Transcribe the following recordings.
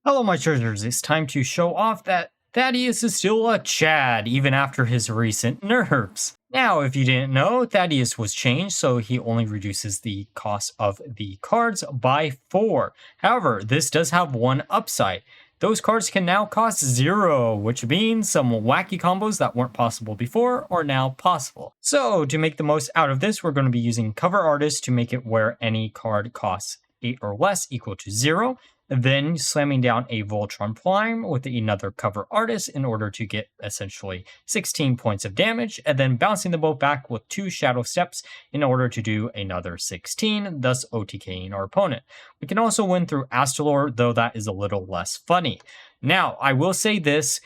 Hello my treasures, it's time to show off that Thaddius is still a Chad even after his recent nerfs. Now, if you didn't know, Thaddius was changed, so he only reduces the cost of the cards by 4. However, this does have one upside. Those cards can now cost 0, which means some wacky combos that weren't possible before are now possible. So, to make the most out of this, we're going to be using Cover Artist to make it where any card costs 8 or less equal to 0. Then slamming down a Voltron Prime with another Cover Artist in order to get essentially 16 points of damage, and then bouncing the boat back with 2 Shadow Steps in order to do another 16, thus OTKing our opponent. We can also win through Astalor, though that is a little less funny. Now, I will say this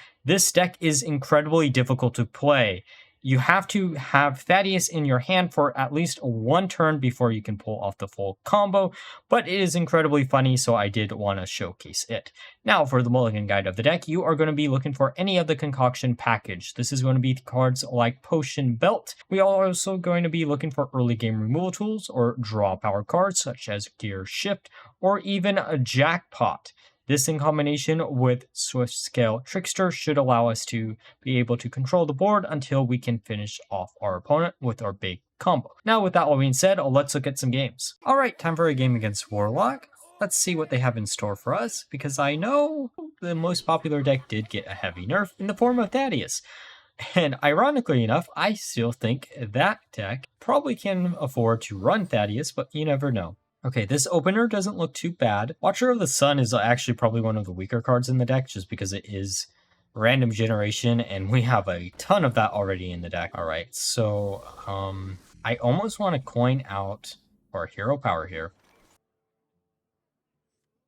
deck is incredibly difficult to play. You have to have Thaddius in your hand for at least one turn before you can pull off the full combo, but it is incredibly funny, so I did want to showcase it. Now, for the Mulligan guide of the deck, you are going to be looking for any of the concoction package. This is going to be cards like Potion Belt. We are also going to be looking for early game removal tools or draw power cards such as Gear Shift or even a Jackpot. This in combination with Swift Scale Trickster should allow us to be able to control the board until we can finish off our opponent with our big combo. Now with that all being said, let's look at some games. Alright, time for a game against Warlock. Let's see what they have in store for us, because I know the most popular deck did get a heavy nerf in the form of Thaddius. And ironically enough, I still think that deck probably can afford to run Thaddius, but you never know. Okay, this opener doesn't look too bad. Watcher of the Sun is actually probably one of the weaker cards in the deck, just because it is random generation, and we have a ton of that already in the deck. Alright, so, I almost want to coin out our hero power here.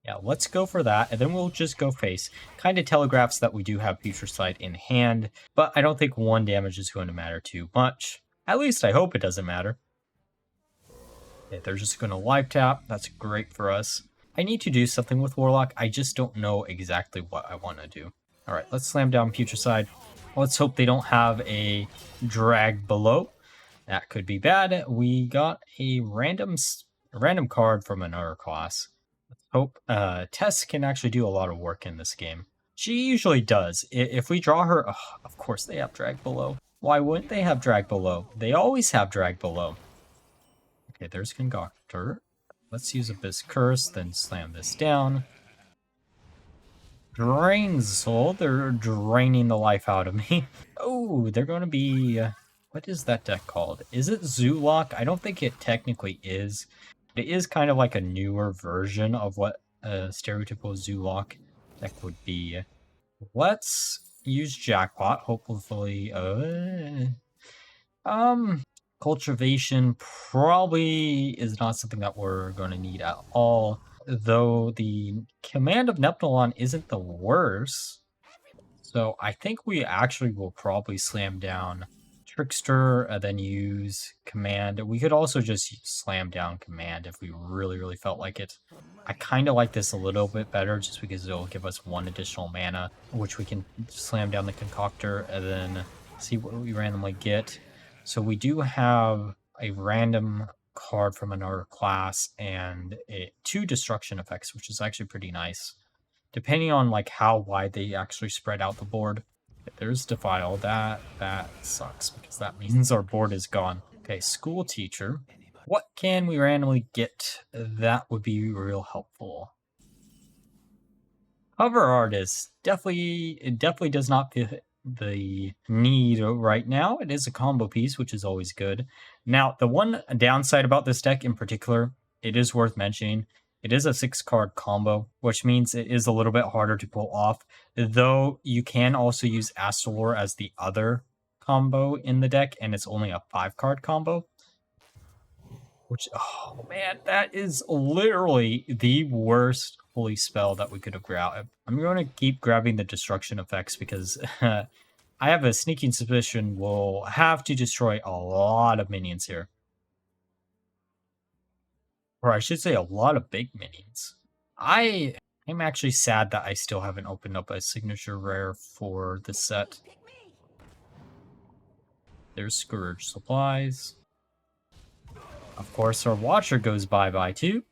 Yeah, let's go for that, and then we'll just go face. Kind of telegraphs that we do have Putricide in hand, but I don't think 1 damage is going to matter too much. At least I hope it doesn't matter. They're just going to live tap. That's great for us. I need to do something with Warlock. I just don't know exactly what I want to do. All right, let's slam down Putricide. Let's hope they don't have a drag below. That could be bad. We got a random card from another class. Let's hope Tess can actually do a lot of work in this game. She usually does. If we draw her, of course they have drag below. Why wouldn't they have drag below? They always have drag below. Okay, there's Concoctor. Let's use Abyss Curse, then slam this down. Drain Soul. They're draining the life out of me. Oh, they're going to be... what is that deck called? Is it Zoolock? I don't think it technically is. It is kind of like a newer version of what a stereotypical Zoolock deck would be. Let's use Jackpot. Hopefully... Cultivation probably is not something that we're going to need at all, though the command of Neptulon isn't the worst. So I think we actually will probably slam down Trickster and then use command. We could also just slam down command if we really felt like it. I kind of like this a little bit better just because it'll give us 1 additional mana, which we can slam down the Concoctor and then see what we randomly get. So we do have a random card from another class and 2 destruction effects, which is actually pretty nice. Depending on like how wide they actually spread out the board. There's Defile. That sucks because that means our board is gone. Okay, School Teacher. What can we randomly get? That would be real helpful. Cover Artist. It definitely does not fit the need right now. It is a combo piece, which is always good. Now, the one downside about this deck in particular, it is worth mentioning, it is a 6-card combo, which means it is a little bit harder to pull off, though you can also use Astalor as the other combo in the deck, and it's only a 5-card combo. Which, oh man, that is literally the worst holy spell that we could have grabbed. I'm going to keep grabbing the destruction effects because I have a sneaking suspicion we'll have to destroy a lot of minions here. Or I should say a lot of big minions. I'm actually sad that I still haven't opened up a signature rare for this set. There's Scourge Supplies. Of course, our Watcher goes bye-bye too.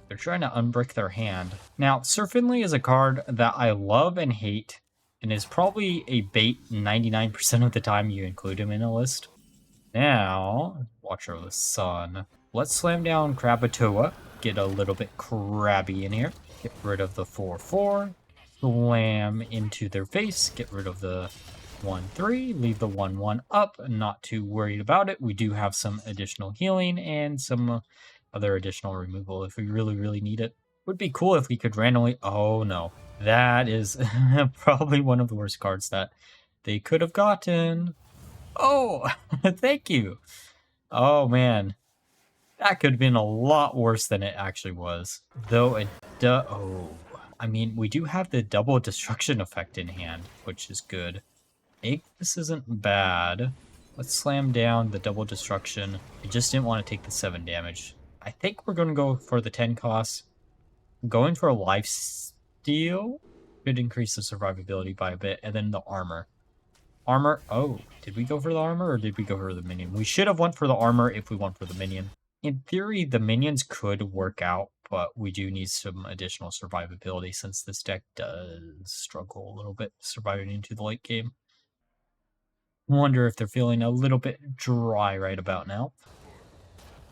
They're trying to unbrick their hand. Now, Sir Finley is a card that I love and hate, and is probably a bait 99% of the time you include him in a list. Now, Watcher of the Sun. Let's slam down Krakatoa, get a little bit crabby in here, get rid of the 4/4, slam into their face, get rid of the 1/3, leave the 1/1 up, not too worried about it. We do have some additional healing and some other additional removal if we really need it. Would be cool if we could randomly... Oh no, that is probably one of the worst cards that they could have gotten. Oh, thank you. Oh man, that could have been a lot worse than it actually was. Though it oh, I mean, we do have the double destruction effect in hand, which is good. This isn't bad. Let's slam down the double destruction. I just didn't want to take the 7 damage. I think we're going to go for the 10 cost. Going for a lifesteal could increase the survivability by a bit, and then the armor. Armor. Oh, did we go for the armor or did we go for the minion? We should have went for the armor if we went for the minion. In theory, the minions could work out, but we do need some additional survivability since this deck does struggle a little bit surviving into the late game. Wonder if they're feeling a little bit dry right about now.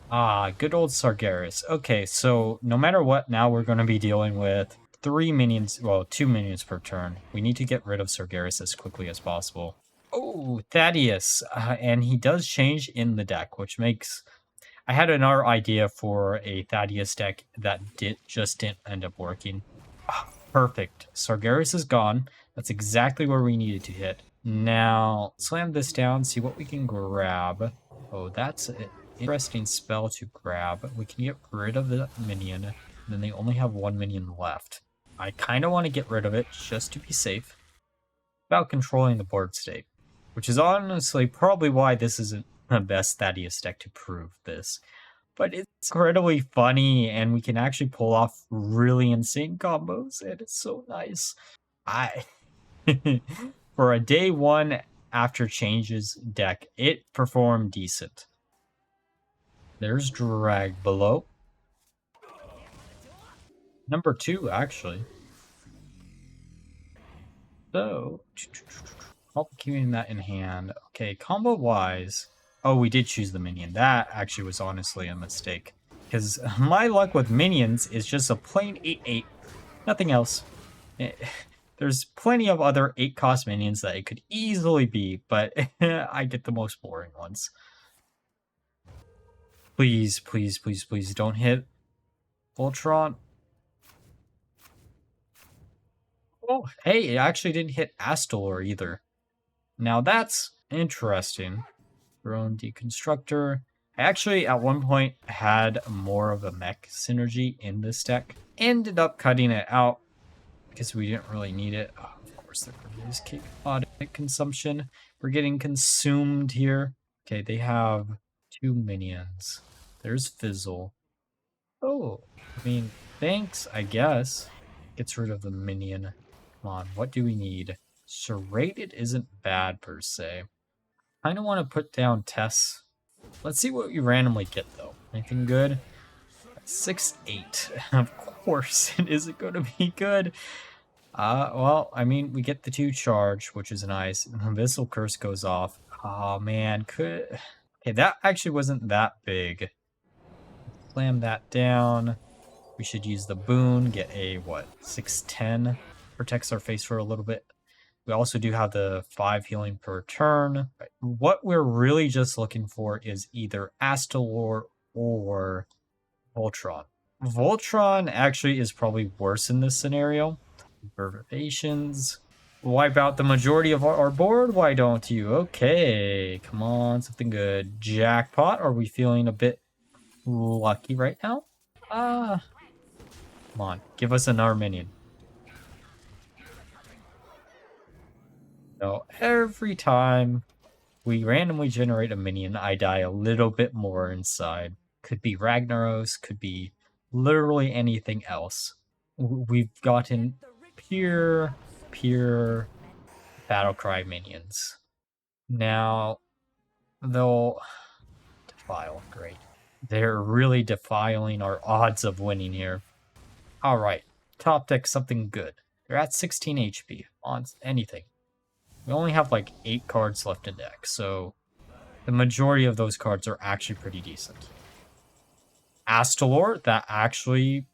Ah, good old Sargeras. Okay, so no matter what, now we're going to be dealing with 3 minions, well, 2 minions per turn. We need to get rid of Sargeras as quickly as possible. Oh, Thaddius. And he does change in the deck, which makes... I had another idea for a Thaddius deck that just didn't end up working. Perfect. Sargeras is gone. That's exactly where we needed to hit. Now, slam this down, see what we can grab. Oh, that's an interesting spell to grab. We can get rid of the minion, and then they only have 1 minion left. I kind of want to get rid of it just to be safe, without controlling the board state, which is honestly probably why this isn't the best Thaddius deck to prove this. But it's incredibly funny, and we can actually pull off really insane combos, and it's so nice. For a day 1 after changes deck, it performed decent. There's Drag below. Number 2, actually. So, keeping that in hand. Okay, combo-wise... Oh, we did choose the minion. That actually was honestly a mistake. Because my luck with minions is just a plain 8/8. Nothing else. There's plenty of other 8-cost minions that it could easily be, but I get the most boring ones. Please, please, please, please don't hit Voltron. Oh, hey, it actually didn't hit Astalor either. Now that's interesting. Drone Deconstructor. I actually, at one point, had more of a mech synergy in this deck. Ended up cutting it out because we didn't really need it. Oh, of course, there is chaotic consumption. We're getting consumed here. Okay, they have 2 minions. There's Fizzle. Oh, I mean, thanks, I guess. Gets rid of the minion. Come on, what do we need? Serrated isn't bad per se. I kind of want to put down Tess. Let's see what we randomly get, though. Anything good? 6/8. Of course, it isn't going to be good. Well, I mean, we get the 2 charge, which is nice. Abyssal Curse goes off. Oh, man. Okay, that actually wasn't that big. Slam that down. We should use the boon. Get a, what, 6/10. Protects our face for a little bit. We also do have the 5 healing per turn. What we're really just looking for is either Astalor or Voltron. Voltron actually is probably worse in this scenario. Perturbations. Wipe out the majority of our board? Why don't you? Okay, come on, something good. Jackpot. Are we feeling a bit lucky right now? Come on, give us another minion. So every time we randomly generate a minion, I die a little bit more inside. Could be Ragnaros, could be literally anything else. We've gotten pure Battlecry minions. Now, they'll defile. Great. They're really defiling our odds of winning here. Alright, top deck something good. They're at 16 HP on anything. We only have like 8 cards left in deck, so the majority of those cards are actually pretty decent. Astalor, that actually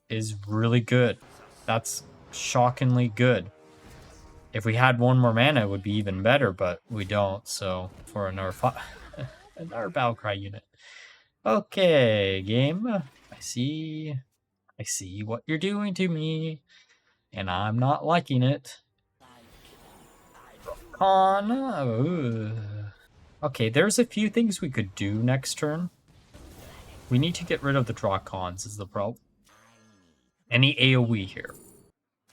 is really good. That's shockingly good. If we had one more mana, it would be even better, but we don't, so for another Battlecry unit. Okay, game. I see what you're doing to me, and I'm not liking it. Okay, there's a few things we could do next turn. We need to get rid of the draw cons is the problem. Any AoE here.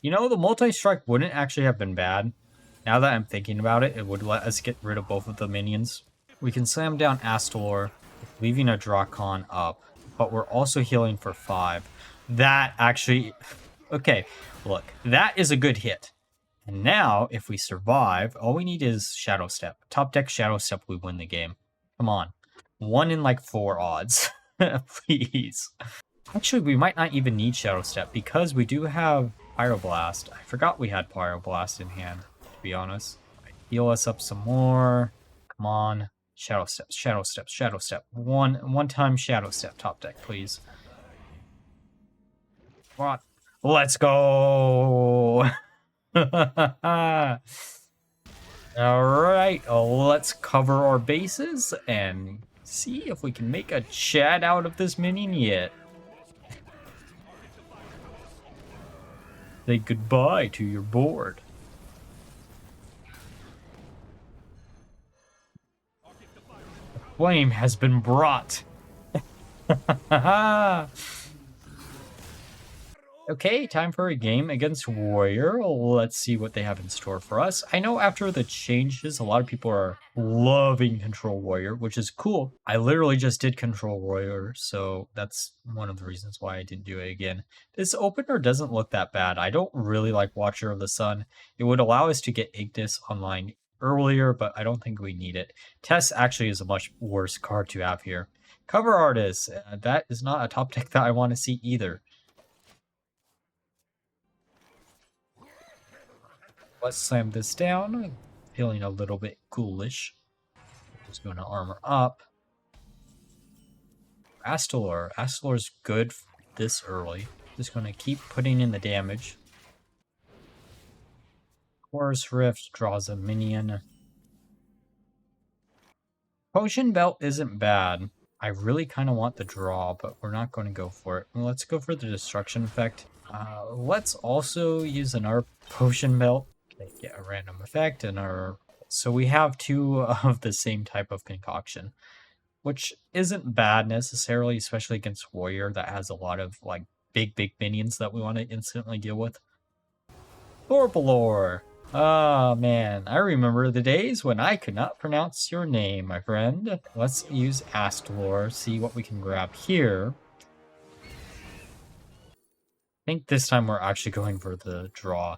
You know, the multi-strike wouldn't actually have been bad. Now that I'm thinking about it, it would let us get rid of both of the minions. We can slam down Astalor, leaving a draw con up, but we're also healing for 5. That actually... Okay, look, that is a good hit. And now, if we survive, all we need is Shadow Step. Top deck Shadow Step, we win the game. Come on. 1 in like 4 odds. Please. Actually, we might not even need Shadow Step because we do have Pyroblast. I forgot we had Pyroblast in hand, to be honest. Heal us up some more. Come on. Shadow Step, Shadow Step, Shadow Step. One time Shadow Step, top deck, please. Come on. Let's go! Alright, let's cover our bases and see if we can make a Chad out of this minion yet. Say goodbye to your board. The flame has been brought. Okay, time for a game against Warrior. Let's see what they have in store for us. I know after the changes, a lot of people are loving Control Warrior, which is cool. I literally just did Control Warrior, so that's one of the reasons why I didn't do it again. This opener doesn't look that bad. I don't really like Watcher of the Sun. It would allow us to get Ignis online earlier, but I don't think we need it. Tess actually is a much worse card to have here. Cover Artist, that is not a top deck that I want to see either. Let's slam this down. Feeling a little bit ghoulish. Just going to armor up. Astalor. Astalor's good this early. Just going to keep putting in the damage. Chorus Rift draws a minion. Potion Belt isn't bad. I really kind of want the draw, but we're not going to go for it. Let's go for the destruction effect. Let's also use another Potion Belt. Get a random effect and so we have 2 of the same type of concoction, which isn't bad necessarily, especially against Warrior that has a lot of like big minions that we want to instantly deal with. Thorbalor. Oh man, I remember the days when I could not pronounce your name, my friend. Let's use Astalor, see what we can grab here. I think this time we're actually going for the draw.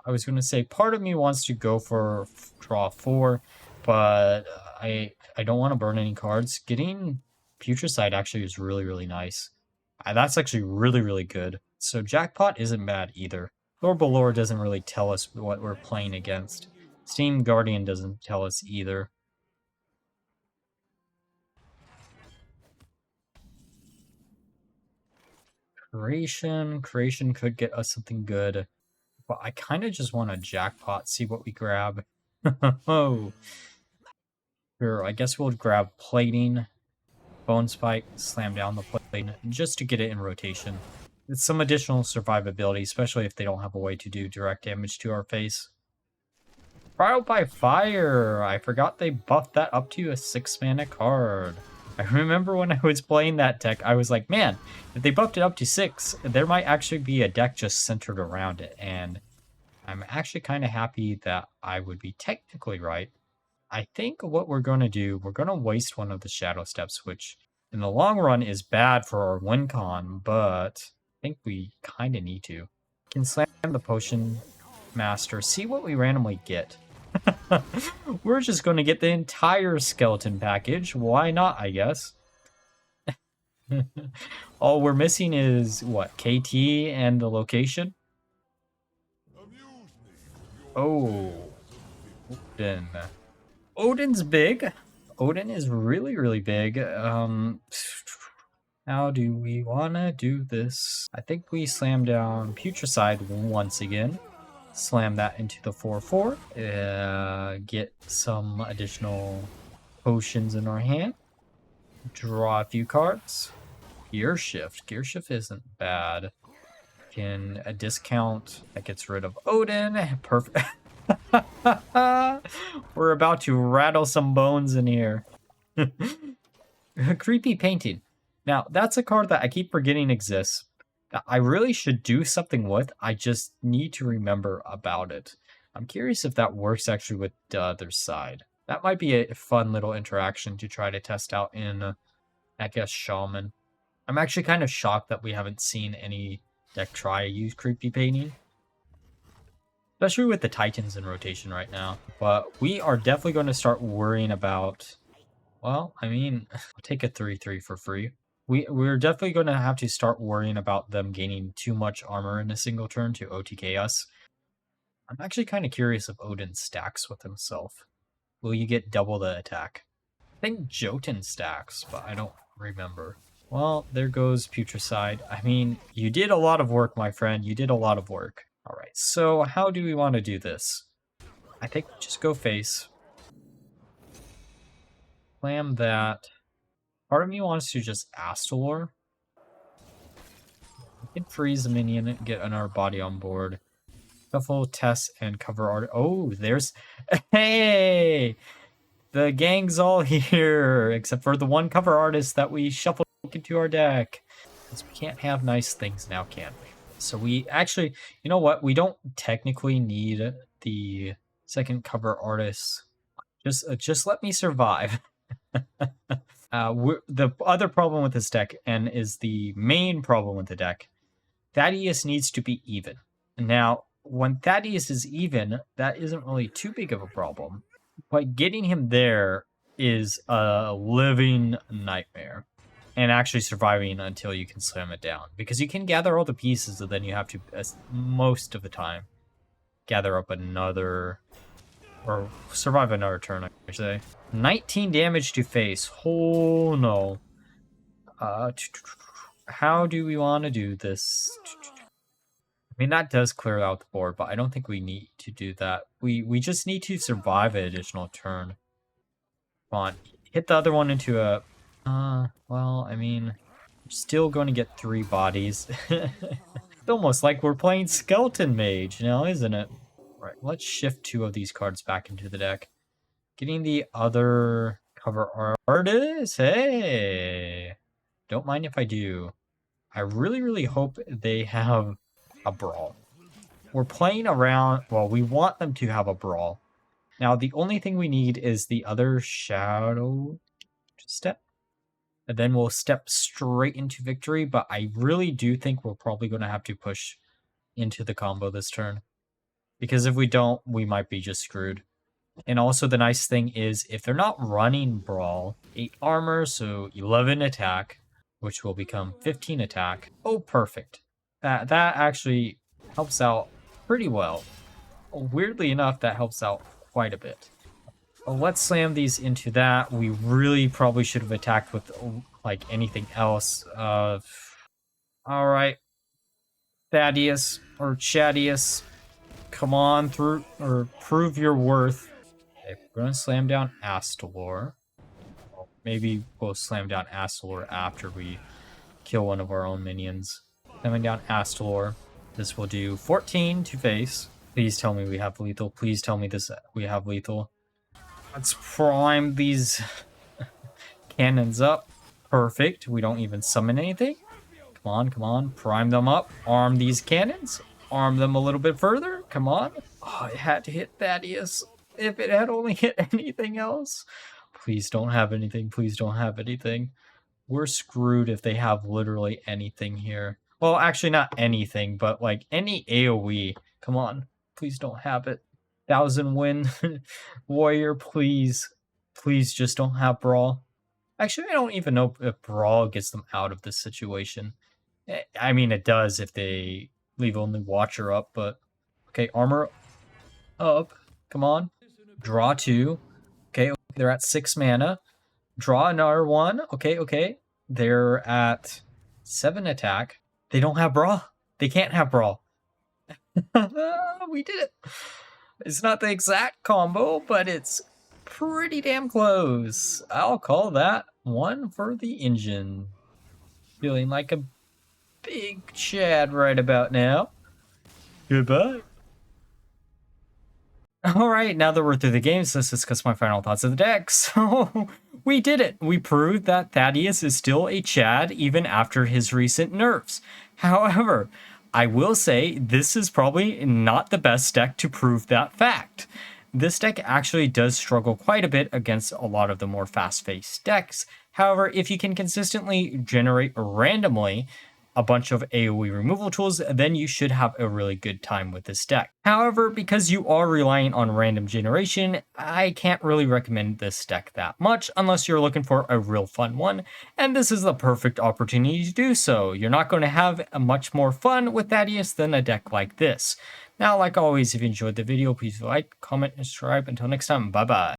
I was going to say part of me wants to go for draw 4, but I don't want to burn any cards. Getting Putricide actually is really nice. That's actually really good. So Jackpot isn't bad either. Thorbalor doesn't really tell us what we're playing against. Steam Guardian doesn't tell us either. Creation could get us something good. But I kind of just want a Jackpot, see what we grab. Oh. Sure, I guess we'll grab Plating, Bone Spike, slam down the Plating, just to get it in rotation. It's some additional survivability, especially if they don't have a way to do direct damage to our face. Trial by Fire! I forgot they buffed that up to a 6-mana card. I remember when I was playing that deck, I was like, man, if they buffed it up to 6, there might actually be a deck just centered around it, and I'm actually kind of happy that I would be technically right. I think what we're going to do, we're going to waste one of the Shadow Steps, which in the long run is bad for our win con, but I think we kind of need to. We can slam the Potion Master, see what we randomly get. We're just going to get the entire skeleton package. Why not, I guess? All we're missing is, what, KT and the location? Oh, Odin. Odin's big. Odin is really, really big. How do we want to do this? I think we slam down Putricide once again. Slam that into the 4/4. Get some additional potions in our hand. Draw a few cards. Gear Shift. Gear Shift isn't bad. Can a discount that gets rid of Odin. Perfect. We're about to rattle some bones in here. Creepy Painting. Now, that's a card that I keep forgetting exists. That I really should do something with. I just need to remember about it. I'm curious if that works actually with the other side. That might be a fun little interaction to try to test out in, I guess, Shaman. I'm actually kind of shocked that we haven't seen any deck try to use Creepy Painting. Especially with the Titans in rotation right now. But we are definitely going to start worrying about... Well, I mean, I'll take a 3/3 for free. We're definitely going to have to start worrying about them gaining too much armor in a single turn to OTK us. I'm actually kind of curious if Odin stacks with himself. Will you get double the attack? I think Jotun stacks, but I don't remember. Well, there goes Putricide. I mean, you did a lot of work, my friend. You did a lot of work. All right, so how do we want to do this? I think just go face. Slam that. Part of me wants to just Astalor. We can freeze the minion and get another body on board. Shuffle, Tess, and cover art. Oh, there's... Hey! The gang's all here, except for the one cover artist that we shuffled into our deck. Because we can't have nice things now, can we? So we actually... You know what? We don't technically need the second cover artist. Just let me survive. The other problem with this deck, and is the main problem with the deck, Thaddius needs to be even. Now, when Thaddius is even, that isn't really too big of a problem. But getting him there is a living nightmare. And actually surviving until you can slam it down. Because you can gather all the pieces, and then you have to, most of the time, gather up another... Or survive another turn, I should say. 19 damage to face. Oh no. How do we want to do this? I mean, that does clear out the board, but I don't think we need to do that. We just need to survive an additional turn. Come on. Hit the other one into a... well, I mean... We're still going to get 3 bodies. It's almost like we're playing Skeleton Mage now, isn't it? Right, let's shift 2 of these cards back into the deck. Getting the other cover artist. Hey! Don't mind if I do. I really, really hope they have a brawl. We're playing around... Well, we want them to have a brawl. Now, the only thing we need is the other shadow step. And then we'll step straight into victory. But I really do think we're probably going to have to push into the combo this turn. Because if we don't, we might be just screwed. And also the nice thing is, if they're not running Brawl, 8 armor, so 11 attack, which will become 15 attack. Oh, perfect. That actually helps out pretty well. Weirdly enough, that helps out quite a bit. Well, let's slam these into that. We really probably should have attacked with, like, anything else. Alright. Thaddius, or Chaddius. Come on through, or prove your worth. Okay, we're gonna slam down Astalor. Well, maybe we'll slam down Astalor after we kill one of our own minions. Slamming down Astalor. This will do 14 to face. Please tell me we have lethal. Please tell me we have lethal. Let's prime these cannons up. Perfect. We don't even summon anything. Come on, come on. Prime them up. Arm these cannons. Arm them a little bit further. Come on. Oh, it had to hit Thaddius. If it had only hit anything else. Please don't have anything. Please don't have anything. We're screwed if they have literally anything here. Well, actually not anything, but like any AoE. Come on. Please don't have it. 1,000 win warrior, please. Please just don't have Brawl. Actually, I don't even know if Brawl gets them out of this situation. I mean, it does if they leave only Watcher up, but... Okay, armor up. Come on. Draw 2. Okay, they're at 6 mana. Draw another 1. Okay. They're at 7 attack. They don't have Brawl. They can't have Brawl. We did it. It's not the exact combo, but it's pretty damn close. I'll call that 1 for the engine. Feeling like a big Chad right about now. Goodbye. Alright, now that we're through the games, let's discuss my final thoughts of the deck. So, we did it. We proved that Thaddius is still a Chad even after his recent nerfs. However, I will say this is probably not the best deck to prove that fact. This deck actually does struggle quite a bit against a lot of the more fast-paced decks. However, if you can consistently generate randomly a bunch of AoE removal tools, then you should have a really good time with this deck. However, because you are relying on random generation, I can't really recommend this deck that much unless you're looking for a real fun one, and this is the perfect opportunity to do so. You're not going to have much more fun with Thaddius than a deck like this. Now, like always, if you enjoyed the video, please like, comment, and subscribe. Until next time, bye-bye.